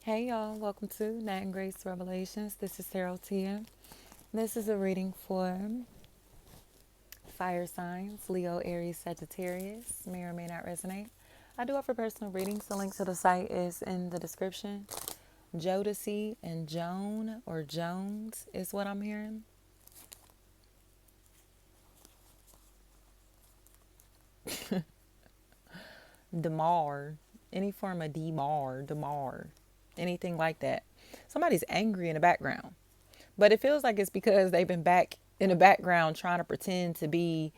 Hey y'all, welcome to Nat and Grace Revelations. This is Hatin. This is a reading for fire signs, Leo, Aries, Sagittarius. May or may not resonate. I do offer personal readings. The link to the site is in the description. Jodeci and Joan or Jones is what I'm hearing. Demar, any form of Demar, anything like that. Somebody's angry in the background. But it feels like it's because they've been back in the background trying to pretend to be,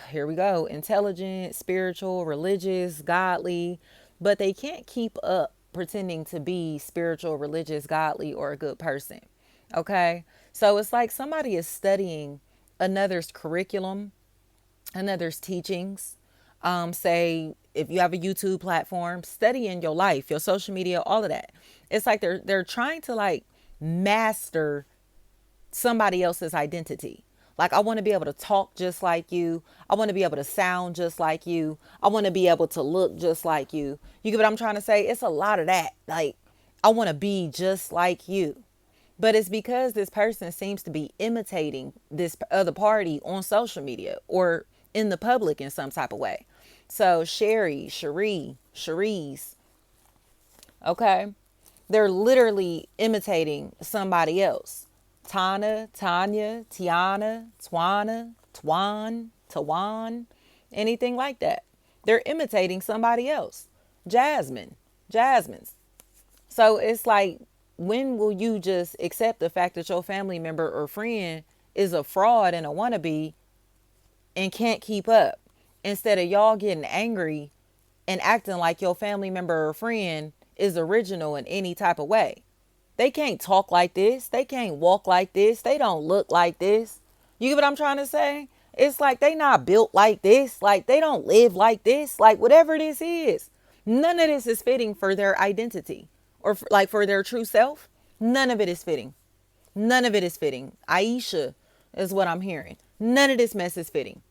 here we go, intelligent, spiritual, religious, godly, but they can't keep up pretending to be spiritual, religious, godly, or a good person. Okay? So it's like somebody is studying another's curriculum, another's teachings. Say if you have a YouTube platform, studying your life, your social media, all of that. It's like they're trying to like master somebody else's identity. Like, I want to be able to talk just like you. I want to be able to sound just like you. I want to be able to look just like you. You get what I'm trying to say? It's a lot of that. Like, I want to be just like you. But it's because this person seems to be imitating this other party on social media or in the public in some type of way. So, Cherise, okay? They're literally imitating somebody else. Tana, Tanya, Tiana, Twana, Twan, Tawan, anything like that. They're imitating somebody else. Jasmine's. So it's like, when will you just accept the fact that your family member or friend is a fraud and a wannabe and can't keep up? Instead of y'all getting angry and acting like your family member or friend is original in any type of way. They can't talk like this. They can't walk like this. They don't look like this. You get what I'm trying to say? It's like they not built like this. Like they don't live like this. Like whatever this is. None of this is fitting for their identity or like for their true self. None of it is fitting. None of it is fitting. Aisha is what I'm hearing. None of this mess is fitting.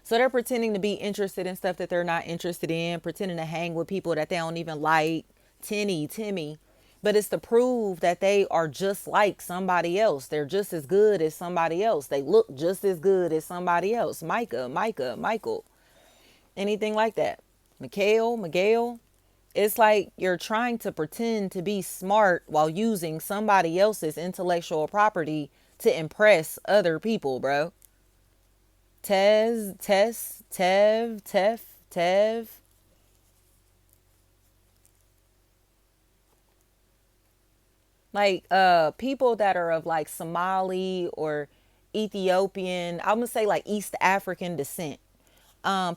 So they're pretending to be interested in stuff that they're not interested in, pretending to hang with people that they don't even like. Timmy. But it's to prove that they are just like somebody else. They're just as good as somebody else. They look just as good as somebody else. Michael. Anything like that. Miguel. It's like you're trying to pretend to be smart while using somebody else's intellectual property to impress other people, bro. Tev. Like people that are of like Somali or Ethiopian, I'm gonna say like East African descent.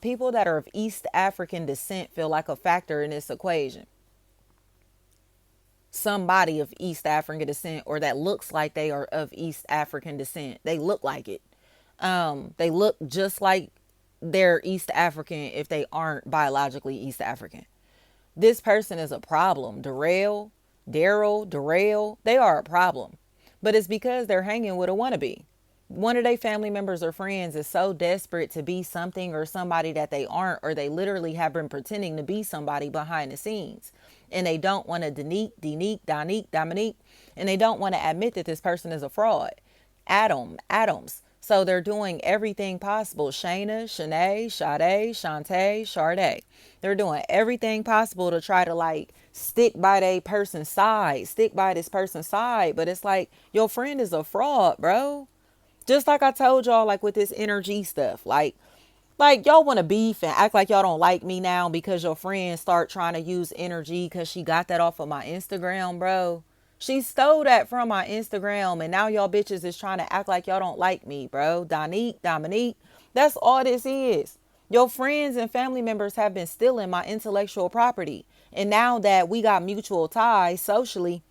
People that are of East African descent feel like a factor in this equation. Somebody of East African descent or that looks like they are of East African descent. They look like it. They look just like they're East African if they aren't biologically East African. This person is a problem. Daryl, they are a problem. But it's because they're hanging with a wannabe. One of their family members or friends is so desperate to be something or somebody that they aren't, or they literally have been pretending to be somebody behind the scenes. And they don't want to Dominique, and they don't want to admit that this person is a fraud. Adams. So they're doing everything possible. Shayna, Shanae, Sade, Shantae, Sharday. They're doing everything possible to try to like stick by stick by this person's side. But it's like your friend is a fraud, bro. Just like I told y'all, like with this energy stuff, like y'all want to beef and act like y'all don't like me now because your friend start trying to use energy because she got that off of my Instagram, bro. She stole that from my Instagram and now y'all bitches is trying to act like y'all don't like me, bro. Dominique. That's all this is. Your friends and family members have been stealing my intellectual property. And now that we got mutual ties socially,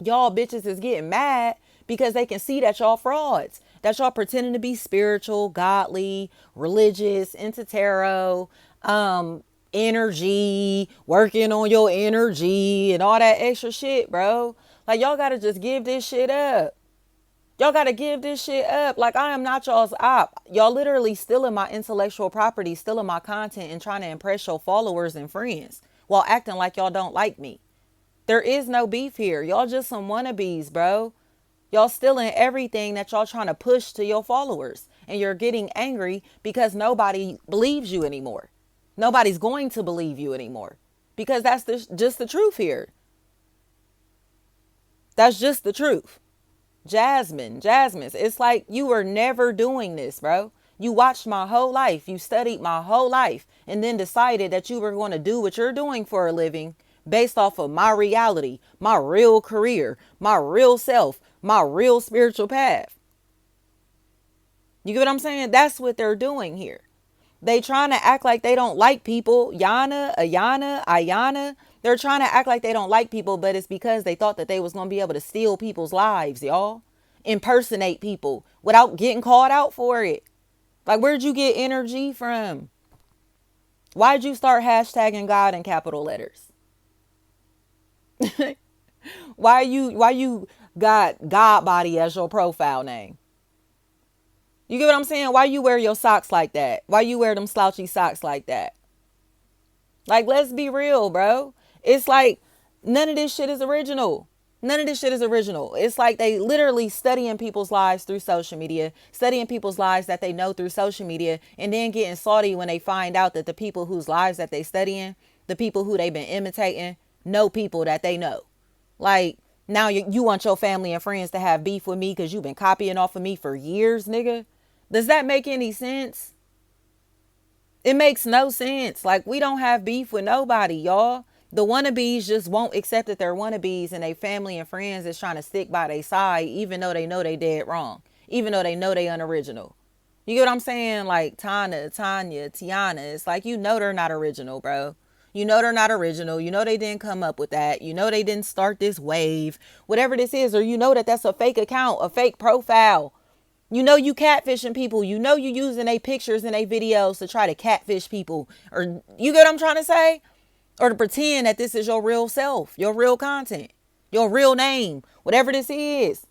y'all bitches is getting mad because they can see that y'all frauds, that y'all pretending to be spiritual, godly, religious, into tarot, energy, working on your energy and all that extra shit, bro. Like y'all gotta just give this shit up. Y'all gotta give this shit up. Like I am not y'all's op. Y'all literally stealing my intellectual property, stealing my content and trying to impress your followers and friends while acting like y'all don't like me. There is no beef here. Y'all just some wannabes, bro. Y'all stealing everything that y'all trying to push to your followers. And you're getting angry because nobody believes you anymore. Nobody's going to believe you anymore. Because that's just the truth here. That's just the truth. Jasmine, it's like you were never doing this, bro. You watched my whole life. You studied my whole life and then decided that you were going to do what you're doing for a living based off of my reality, my real career, my real self, my real spiritual path. You get what I'm saying? That's what they're doing here. They trying to act like they don't like people. Ayana. They're trying to act like they don't like people, but it's because they thought that they was going to be able to steal people's lives, y'all. Impersonate people without getting called out for it. Like, where'd you get energy from? Why'd you start hashtagging God in capital letters? why you got God body as your profile name? You get what I'm saying? Why you wear your socks like that? Why you wear them slouchy socks like that? Like, let's be real, bro. It's like none of this shit is original. None of this shit is original. It's like they literally studying people's lives through social media, studying people's lives that they know through social media, and then getting salty when they find out that the people whose lives that they studying, the people who they've been imitating, know people that they know. Like, now you want your family and friends to have beef with me because you've been copying off of me for years, nigga. Does that make any sense? It makes no sense. Like, we don't have beef with nobody, y'all. The wannabes just won't accept that they're wannabes, and their family and friends is trying to stick by their side, even though they know they dead wrong, even though they know they unoriginal. You get what I'm saying? Like Tanya, Tiana. It's like, you know they're not original, bro. You know they're not original. You know they didn't come up with that. You know they didn't start this wave, whatever this is, or you know that that's a fake account, a fake profile. You know you catfishing people. You know you using their pictures and their videos to try to catfish people. Or you get what I'm trying to say? Or to pretend that this is your real self, your real content, your real name, whatever this is.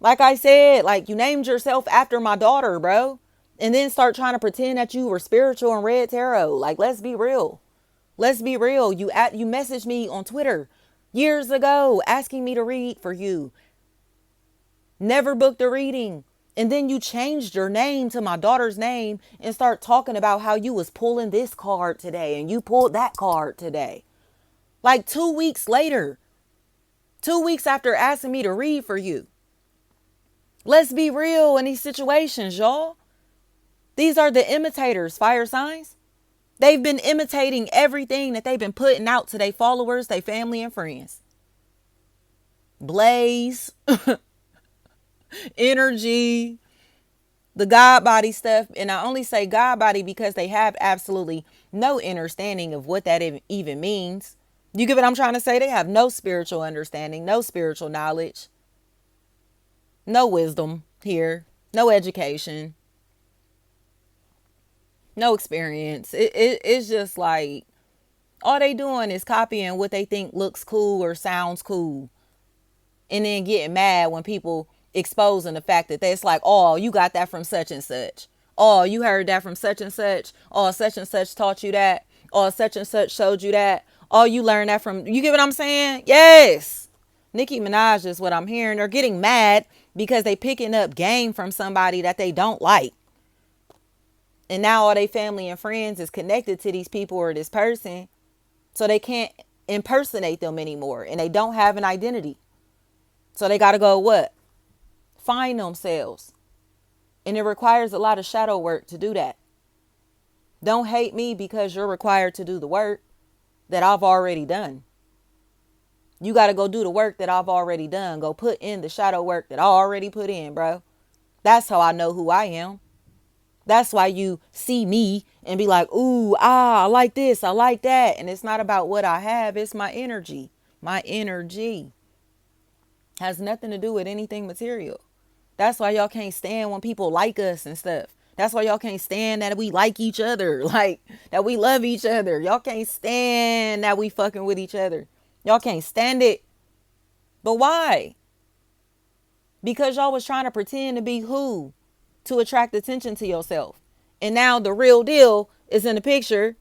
Like I said, like, you named yourself after my daughter, bro. And then start trying to pretend that you were spiritual and read tarot. Like, let's be real. Let's be real. You messaged me on Twitter years ago asking me to read for you. Never booked a reading. And then you changed your name to my daughter's name and start talking about how you was pulling this card today and you pulled that card today. Like 2 weeks later, 2 weeks after asking me to read for you. Let's be real in these situations, y'all. These are the imitators, fire signs. They've been imitating everything that they've been putting out to their followers, their family and friends. Blaze. Energy, the God body stuff. And I only say God body because they have absolutely no understanding of what that even means. You get what I'm trying to say? They have no spiritual understanding, no spiritual knowledge, no wisdom here, no education, no experience. It's just like all they doing is copying what they think looks cool or sounds cool, and then getting mad when people exposing the fact that it's like, oh, you got that from such and such. Oh, you heard that from such and such. Oh, such and such taught you that. Oh, such and such showed you that. Oh, you learned that from, you get what I'm saying? Yes. Nicki Minaj is what I'm hearing. They're getting mad because they picking up game from somebody that they don't like. And now all their family and friends is connected to these people or this person. So they can't impersonate them anymore. And they don't have an identity. So they got to go what? Find themselves. And it requires a lot of shadow work to do that. Don't hate me because you're required to do the work that I've already done. You got to go do the work that I've already done. Go put in the shadow work that I already put in, bro. That's how I know who I am. That's why you see me and be like, ooh, I like this, I like that. And it's not about what I have. It's my energy. My energy has nothing to do with anything material. That's why y'all can't stand when people like us and stuff. That's why y'all can't stand that we like each other, like that we love each other. Y'all can't stand that we fucking with each other. Y'all can't stand it. But why? Because y'all was trying to pretend to be who? To attract attention to yourself. And now the real deal is in the picture.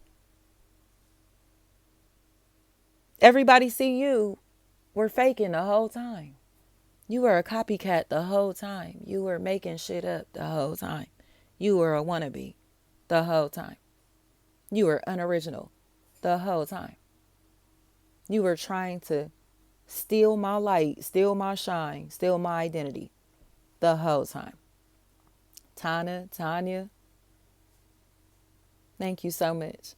Everybody see you were faking the whole time. You were a copycat the whole time. You were making shit up the whole time. You were a wannabe the whole time. You were unoriginal the whole time. You were trying to steal my light, steal my shine, steal my identity the whole time. Tanya, thank you so much.